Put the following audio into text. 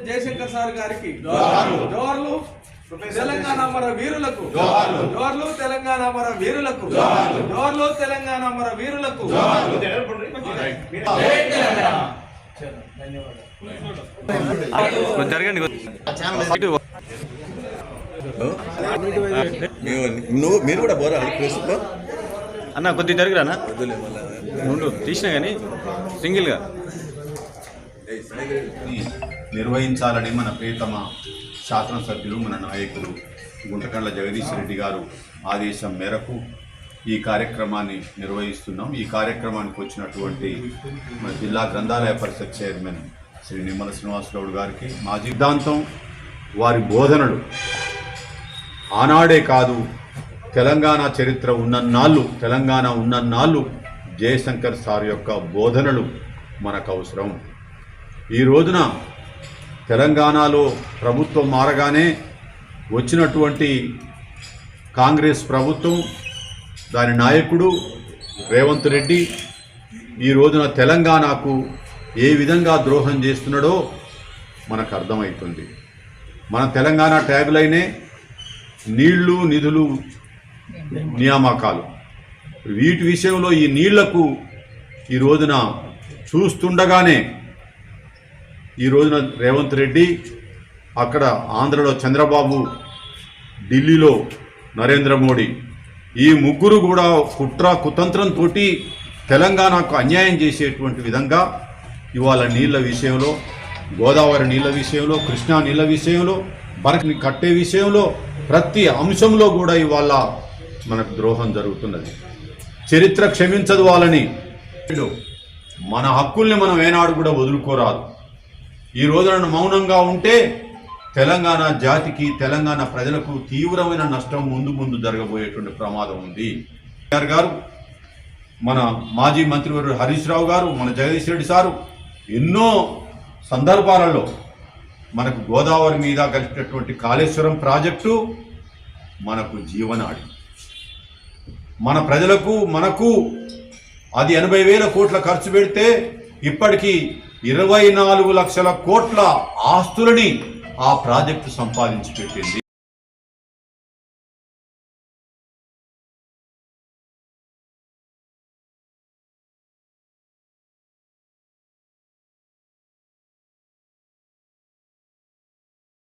Jayashankar sir గారికి జోహార్లు. తెలంగాణ మన వీరులకు జోహార్లు. తెలంగాణ మన వీరులకు జోహార్లు. తెలంగాణ మన వీరులకు మీరు కూడా పోరా అన్న కొద్దిగా జరిగిరానా ముందు తీసినా కానీ సింగిల్గా నిర్వహించాలని మన ప్రియతమ శాసనసభ్యులు మన నాయకులు గుంటకండ్ల జగదీష్ రెడ్డి గారు ఆదేశం మేరకు ఈ కార్యక్రమాన్ని నిర్వహిస్తున్నాం. ఈ కార్యక్రమానికి వచ్చినటువంటి మన జిల్లా గ్రంథాలయ పరిషత్ చైర్మన్ శ్రీ నిమ్మల శ్రీనివాస్ గౌడ్ గారికి మా సిద్ధాంతం వారి బోధనలు ఆనాడే కాదు తెలంగాణ చరిత్ర ఉన్నన్నాళ్ళు తెలంగాణ ఉన్నన్నాళ్ళు జయశంకర్ సార్ యొక్క బోధనలు మనకు అవసరం. ఈ రోజున తెలంగాణలో ప్రభుత్వం మారగానే వచ్చినటువంటి కాంగ్రెస్ ప్రభుత్వం దాని నాయకుడు రేవంత్ రెడ్డి ఈ రోజున తెలంగాణకు ఏ విధంగా ద్రోహం చేస్తున్నాడో మనకు అర్థమవుతుంది. మన తెలంగాణ ట్యాగ్లైనే నీళ్లు నిధులు నియామకాలు. వీటి విషయంలో ఈ నీళ్లకు ఈ రోజున చూస్తుండగానే ఈ రోజున రేవంత్ రెడ్డి, అక్కడ ఆంధ్రలో చంద్రబాబు, ఢిల్లీలో నరేంద్ర మోడీ, ఈ ముగ్గురు కూడా కుట్ర కుతంత్రంతో తెలంగాణకు అన్యాయం చేసేటువంటి విధంగా ఇవాళ నీళ్ల విషయంలో, గోదావరి నీళ్ల విషయంలో, కృష్ణా నీళ్ల విషయంలో, బరకని కట్టే విషయంలో ప్రతి అంశంలో కూడా ఇవాళ మనకు ద్రోహం జరుగుతున్నది. చరిత్ర క్షమించదు వాళ్ళని. మన హక్కుల్ని మనం ఏనాడు కూడా వదులుకోరాదు. ఈ రోజున మౌనంగా ఉంటే తెలంగాణ జాతికి, తెలంగాణ ప్రజలకు తీవ్రమైన నష్టం ముందు జరగబోయేటువంటి ప్రమాదం ఉంది. కేఆర్ గారు, మన మాజీ మంత్రివర్యులు హరీష్ రావు గారు, మన జగదీష్ రెడ్డి సారు ఎన్నో సందర్భాలలో మనకు గోదావరి మీద కలిసినటువంటి కాళేశ్వరం ప్రాజెక్టు మనకు జీవనాడి. మన ప్రజలకు మనకు అది 80,000 కోట్ల ఖర్చు పెడితే ఇప్పటికీ 24 లక్షల కోట్ల ఆస్తులని ఆ ప్రాజెక్టు సంపాదించి పెట్టింది.